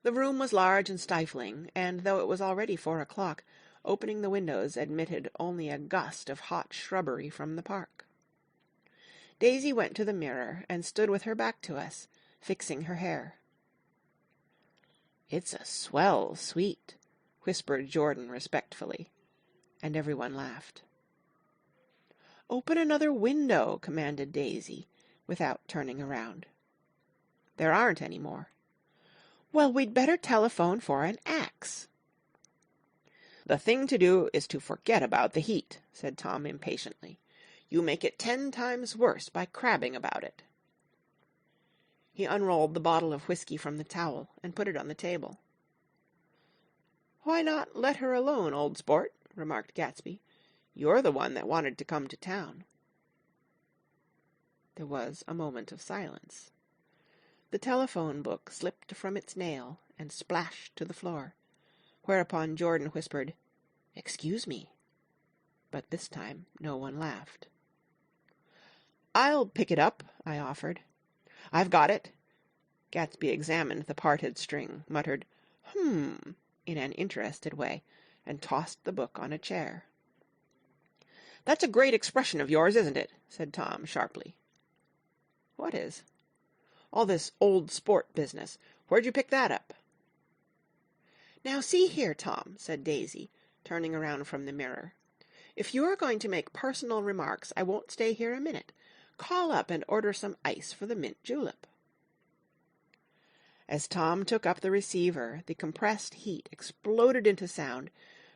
The room was large and stifling, and though it was already 4 o'clock, opening the windows admitted only a gust of hot shrubbery from the park. Daisy went to the mirror and stood with her back to us, fixing her hair. "It's a swell suite," whispered Jordan respectfully, and everyone laughed. "Open another window," commanded Daisy, without turning around. "There aren't any more." "Well, we'd better telephone for an axe." "The thing to do is to forget about the heat," said Tom impatiently. "You make it 10 times worse by crabbing about it." He unrolled the bottle of whiskey from the towel and put it on the table. "Why not let her alone, old sport?" remarked Gatsby. "You're the one that wanted to come to town." There was a moment of silence. The telephone book slipped from its nail and splashed to the floor, whereupon Jordan whispered, "Excuse me." But this time no one laughed. "I'll pick it up," I offered. "I've got it." Gatsby examined the parted string, muttered "Hmm" in an interested way, and tossed the book on a chair. "That's a great expression of yours, isn't it?" said Tom sharply. "What is?" "All this old sport business. Where'd you pick that up?" "Now see here, Tom," said Daisy, turning around from the mirror. "If you are going to make personal remarks, I won't stay here a minute. Call up and order some ice for the mint julep." As Tom took up the receiver, the compressed heat exploded into sound,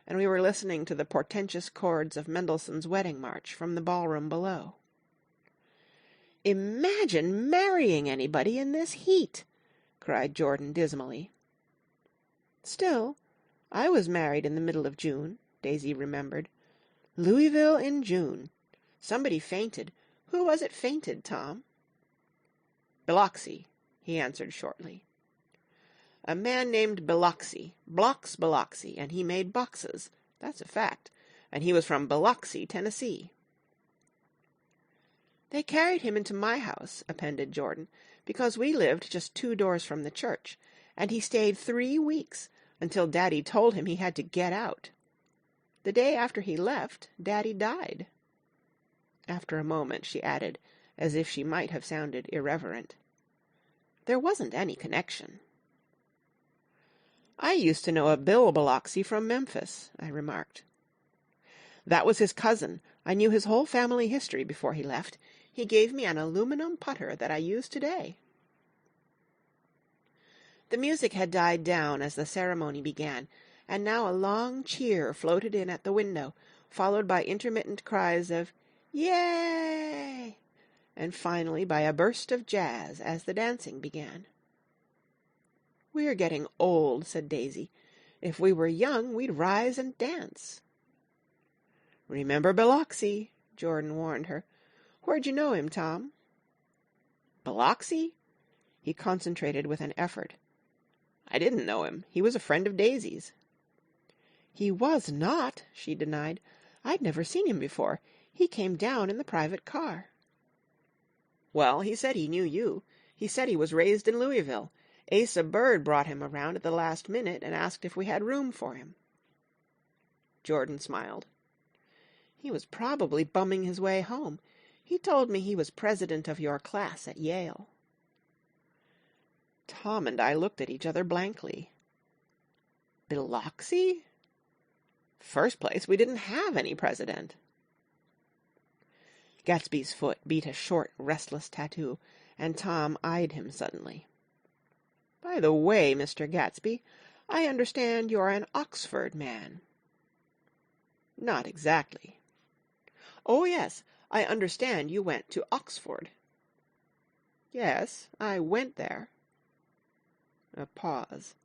and we were listening to the portentous chords of Mendelssohn's Wedding March from the ballroom below. "Imagine marrying anybody in this heat!" cried Jordan dismally. "Still, I was married in the middle of June," Daisy remembered. "Louisville in June. Somebody fainted. Who was it fainted, Tom?" "Biloxi," he answered shortly. "A man named Biloxi, Blocks Biloxi, and he made boxes. That's a fact. And he was from Biloxi, Tennessee." "They carried him into my house," appended Jordan, "because we lived just 2 doors from the church, and he stayed 3 weeks, until Daddy told him he had to get out. The day after he left, Daddy died." After a moment she added, as if she might have sounded irreverent, "There wasn't any connection." "I used to know a Bill Biloxi from Memphis," I remarked. "That was his cousin. I knew his whole family history before he left. He gave me an aluminum putter that I use today." The music had died down as the ceremony began, and now a long cheer floated in at the window, followed by intermittent cries of "Yay!" and finally by a burst of jazz as the dancing began. "We're getting old," said Daisy. "If we were young, we'd rise and dance." "Remember Biloxi," Jordan warned her. "Where'd you know him, Tom?" "Biloxi?" He concentrated with an effort. "I didn't know him. He was a friend of Daisy's." "He was not," she denied. "I'd never seen him before. He came down in the private car." "Well, he said he knew you. He said he was raised in Louisville. Asa Bird brought him around at the last minute and asked if we had room for him." Jordan smiled. "He was probably bumming his way home. He told me he was president of your class at Yale." Tom and I looked at each other blankly. "Biloxi? First place, we didn't have any president." Gatsby's foot beat a short, restless tattoo, and Tom eyed him suddenly. "By the way, Mr. Gatsby, I understand you're an Oxford man." "Not exactly." "Oh, yes, I understand you went to Oxford." "Yes, I went there." A pause.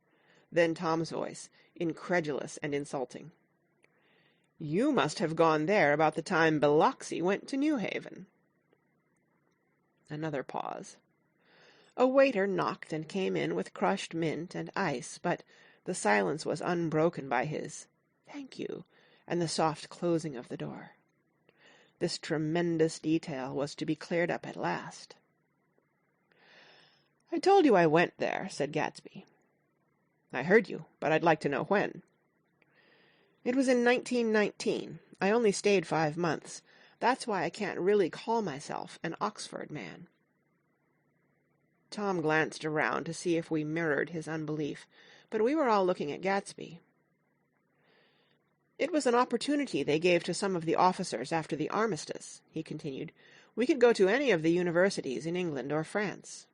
Then Tom's voice, incredulous and insulting. "You must have gone there about the time Biloxi went to New Haven." Another pause. A waiter knocked and came in with crushed mint and ice, but the silence was unbroken by his "Thank you," and the soft closing of the door. This tremendous detail was to be cleared up at last. "I told you I went there," said Gatsby. I heard you, but I'd like to know when. It was in 1919. I only stayed 5 months. That's why I can't really call myself an Oxford man. Tom glanced around to see if we mirrored his unbelief, but we were all looking at Gatsby. It was an opportunity they gave to some of the officers after the armistice, he continued. We could go to any of the universities in England or France.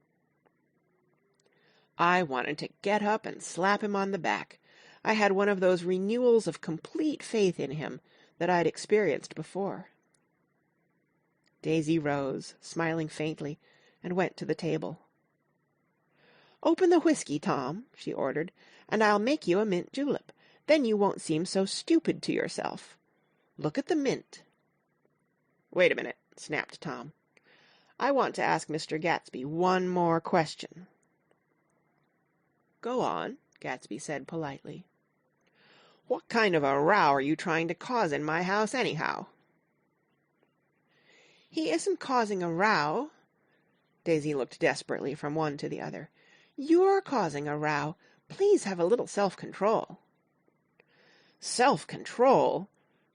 I wanted to get up and slap him on the back. I had one of those renewals of complete faith in him that I'd experienced before. Daisy rose, smiling faintly, and went to the table. "Open the whiskey, Tom," she ordered, "and I'll make you a mint julep. Then you won't seem so stupid to yourself. Look at the mint." "Wait a minute," snapped Tom. "I want to ask Mr. Gatsby one more question." "Go on," Gatsby said politely. "What kind of a row are you trying to cause in my house, anyhow?" "He isn't causing a row." Daisy looked desperately from one to the other. "You're causing a row. Please have a little self-control." "Self-control?"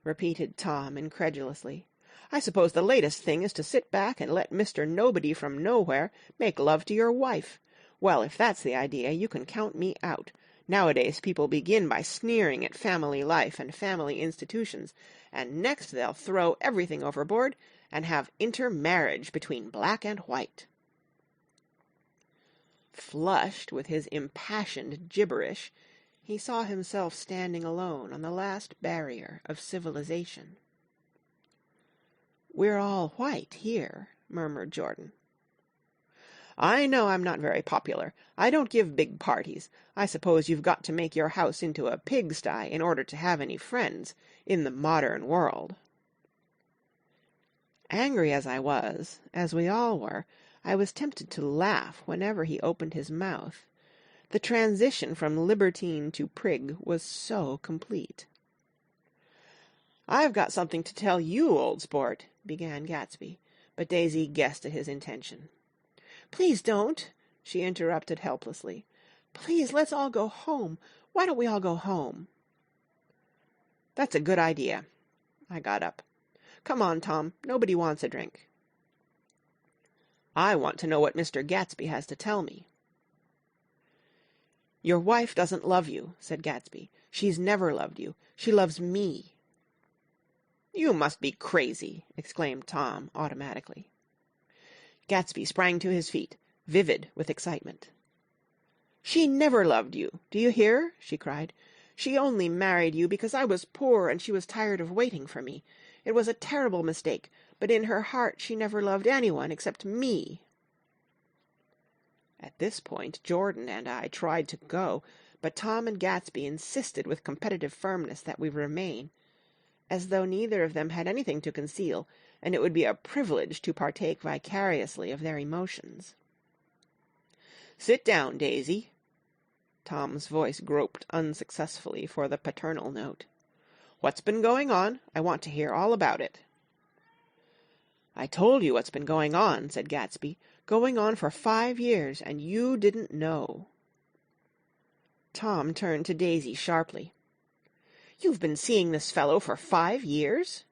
repeated Tom incredulously. "I suppose the latest thing is to sit back and let Mr. Nobody from Nowhere make love to your wife. Well, if that's the idea, you can count me out. Nowadays people begin by sneering at family life and family institutions, and next they'll throw everything overboard and have intermarriage between black and white." Flushed with his impassioned gibberish, he saw himself standing alone on the last barrier of civilization. "We're all white here," murmured Jordan. "I know I'm not very popular. I don't give big parties. I suppose you've got to make your house into a pigsty in order to have any friends in the modern world." Angry as I was, as we all were, I was tempted to laugh whenever he opened his mouth. The transition from libertine to prig was so complete. "I've got something to tell you, old sport," began Gatsby, but Daisy guessed at his intention. "Please don't," she interrupted helplessly. "Please, let's all go home. Why don't we all go home?" "That's a good idea." I got up. "Come on, Tom. Nobody wants a drink." "I want to know what Mr. Gatsby has to tell me." "Your wife doesn't love you," said Gatsby. "She's never loved you. She loves me." "You must be crazy," exclaimed Tom automatically. Gatsby sprang to his feet, vivid with excitement. "She never loved you. Do you hear?" she cried. "She only married you because I was poor and she was tired of waiting for me. It was a terrible mistake, but in her heart she never loved anyone except me." At this point Jordan and I tried to go, but Tom and Gatsby insisted with competitive firmness that we remain, as though neither of them had anything to conceal, and it would be a privilege to partake vicariously of their emotions. "Sit down, Daisy." Tom's voice groped unsuccessfully for the paternal note. "What's been going on? I want to hear all about it." "I told you what's been going on," said Gatsby. "Going on for 5 years, and you didn't know." Tom turned to Daisy sharply. "You've been seeing this fellow for 5 years?"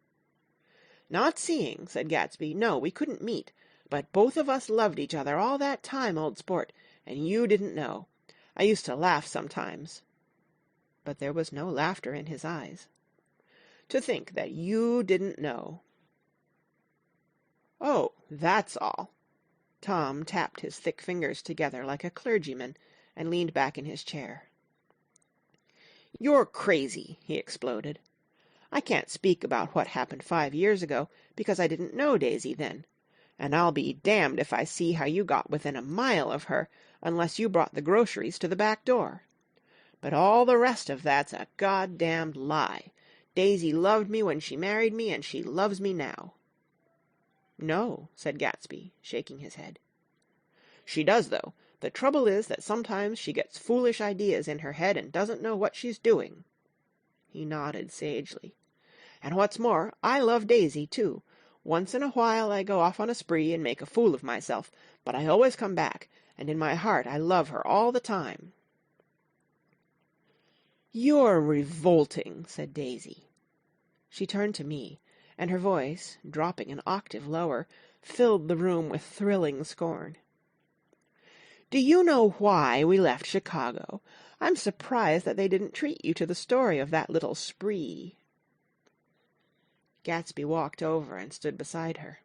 "Not seeing," said Gatsby. "No, we couldn't meet. But both of us loved each other all that time, old sport, and you didn't know. I used to laugh sometimes." But there was no laughter in his eyes. "To think that you didn't know." "Oh, that's all." Tom tapped his thick fingers together like a clergyman and leaned back in his chair. "You're crazy," he exploded. "I can't speak about what happened 5 years ago, because I didn't know Daisy then. And I'll be damned if I see how you got within a mile of her, unless you brought the groceries to the back door. But all the rest of that's a goddamned lie. Daisy loved me when she married me, and she loves me now." "No," said Gatsby, shaking his head. "She does, though. The trouble is that sometimes she gets foolish ideas in her head and doesn't know what she's doing." He nodded sagely. "And what's more, I love Daisy, too. Once in a while I go off on a spree and make a fool of myself, but I always come back, and in my heart I love her all the time." "You're revolting," said Daisy. She turned to me, and her voice, dropping an octave lower, filled the room with thrilling scorn. "Do you know why we left Chicago? I'm surprised that they didn't treat you to the story of that little spree." Gatsby walked over and stood beside her.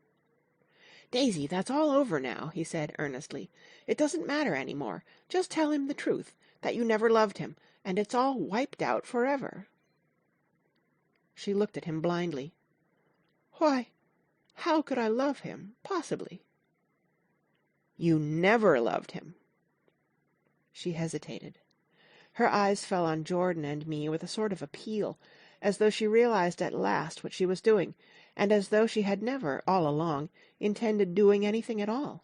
"Daisy, that's all over now," he said earnestly. "It doesn't matter any more. Just tell him the truth, that you never loved him, and it's all wiped out forever." She looked at him blindly. "Why, how could I love him, possibly?" "You never loved him." She hesitated. Her eyes fell on Jordan and me with a sort of appeal, as though she realized at last what she was doing, and as though she had never, all along, intended doing anything at all.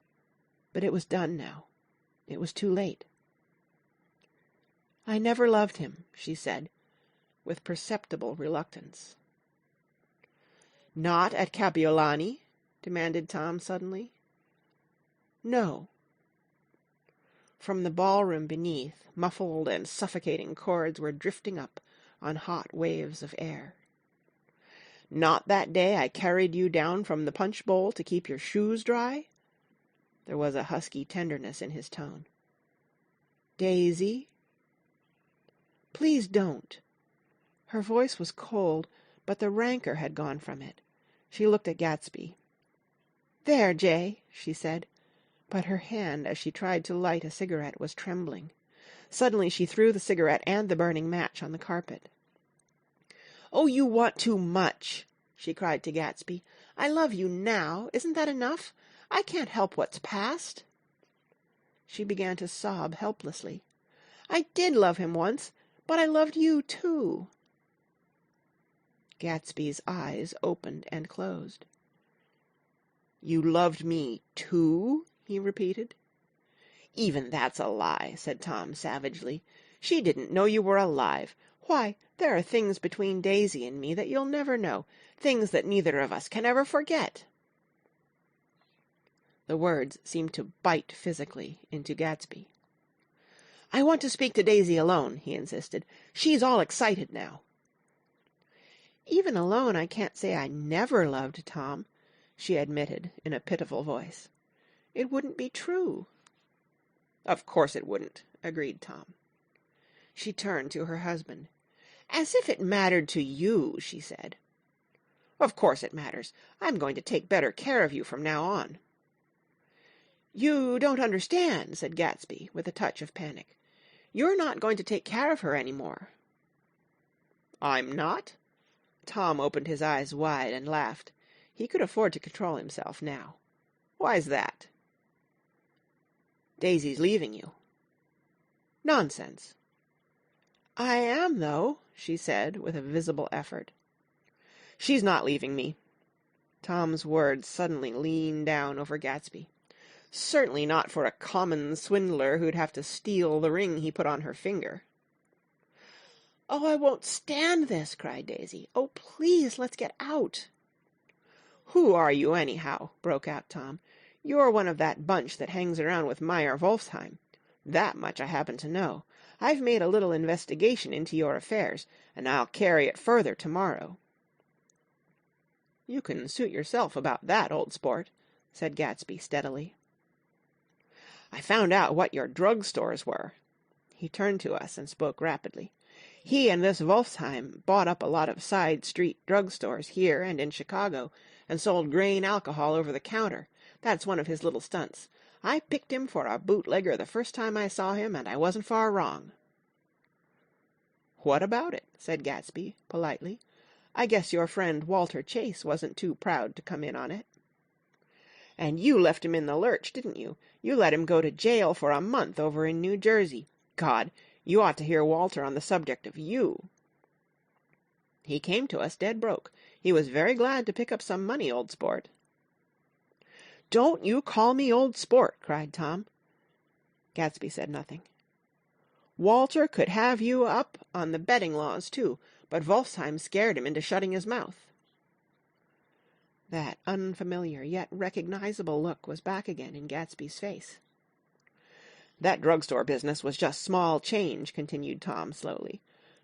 But it was done now. It was too late. "I never loved him," she said, with perceptible reluctance. "Not at Kapiolani?" demanded Tom suddenly. "No." From the ballroom beneath, muffled and suffocating chords were drifting up on hot waves of air. "Not that day I carried you down from the punch bowl to keep your shoes dry?" There was a husky tenderness in his tone. "Daisy?" "Please don't." Her voice was cold, but the rancor had gone from it. She looked at Gatsby. "There, Jay," she said, but her hand, as she tried to light a cigarette, was trembling. Suddenly she threw the cigarette and the burning match on the carpet. "Oh, you want too much!" she cried to Gatsby. "I love you now. Isn't that enough? I can't help what's past." She began to sob helplessly. "I did love him once, but I loved you too." Gatsby's eyes opened and closed. "You loved me too?" he repeated. "Even that's a lie," said Tom savagely. "She didn't know you were alive. Why, there are things between Daisy and me that you'll never know, things that neither of us can ever forget." The words seemed to bite physically into Gatsby. "I want to speak to Daisy alone," he insisted. "She's all excited now." "Even alone I can't say I never loved Tom," she admitted in a pitiful voice. "It wouldn't be true." "Of course it wouldn't," agreed Tom. She turned to her husband. "As if it mattered to you," she said. "Of course it matters. I'm going to take better care of you from now on." "You don't understand," said Gatsby, with a touch of panic. "You're not going to take care of her any more." "I'm not?" Tom opened his eyes wide and laughed. He could afford to control himself now. "Why's that?" "Daisy's leaving you." "Nonsense." "I am, though," she said, with a visible effort. "She's not leaving me." Tom's words suddenly leaned down over Gatsby. "Certainly not for a common swindler who'd have to steal the ring he put on her finger." "Oh, I won't stand this!" cried Daisy. "Oh, please, let's get out." "Who are you, anyhow?" broke out Tom. "You're one of that bunch that hangs around with Meyer Wolfsheim. That much I happen to know. I've made a little investigation into your affairs, and I'll carry it further tomorrow." "You can suit yourself about that, old sport," said Gatsby steadily. "I found out what your drug stores were." He turned to us and spoke rapidly. "He and this Wolfsheim bought up a lot of side street drug stores here and in Chicago, and sold grain alcohol over the counter. That's one of his little stunts. I picked him for a bootlegger the first time I saw him, and I wasn't far wrong." "What about it?" said Gatsby, politely. "I guess your friend Walter Chase wasn't too proud to come in on it." "And you left him in the lurch, didn't you? You let him go to jail for a month over in New Jersey. God, you ought to hear Walter on the subject of you." "He came to us dead broke. He was very glad to pick up some money, old sport." "Don't you call me old sport!" cried Tom. Gatsby said nothing. "Walter could have you up on the betting laws, too, but Wolfsheim scared him into shutting his mouth." That unfamiliar yet recognizable look was back again in Gatsby's face. "That drugstore business was just small change," continued Tom slowly.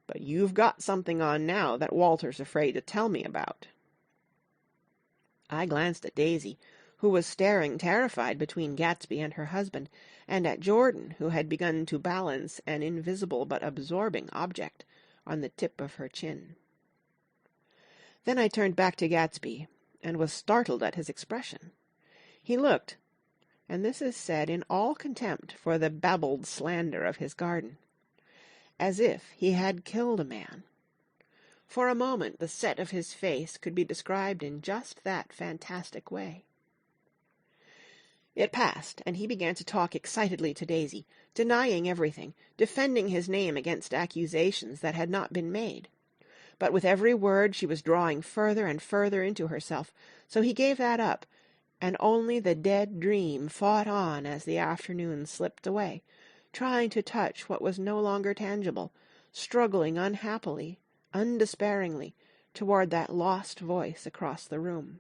But you've got something on now that Walter's afraid to tell me about." I glanced at Daisy, who was staring terrified between Gatsby and her husband, and at Jordan, who had begun to balance an invisible but absorbing object on the tip of her chin. Then I turned back to Gatsby, and was startled at his expression. He looked, and this is said in all contempt for the babbled slander of his garden, as if he had killed a man. For a moment the set of his face could be described in just that fantastic way. It passed, and he began to talk excitedly to Daisy, denying everything, defending his name against accusations that had not been made. But with every word she was drawing further and further into herself, so he gave that up, and only the dead dream fought on as the afternoon slipped away, trying to touch what was no longer tangible, struggling unhappily, undespairingly, toward that lost voice across the room.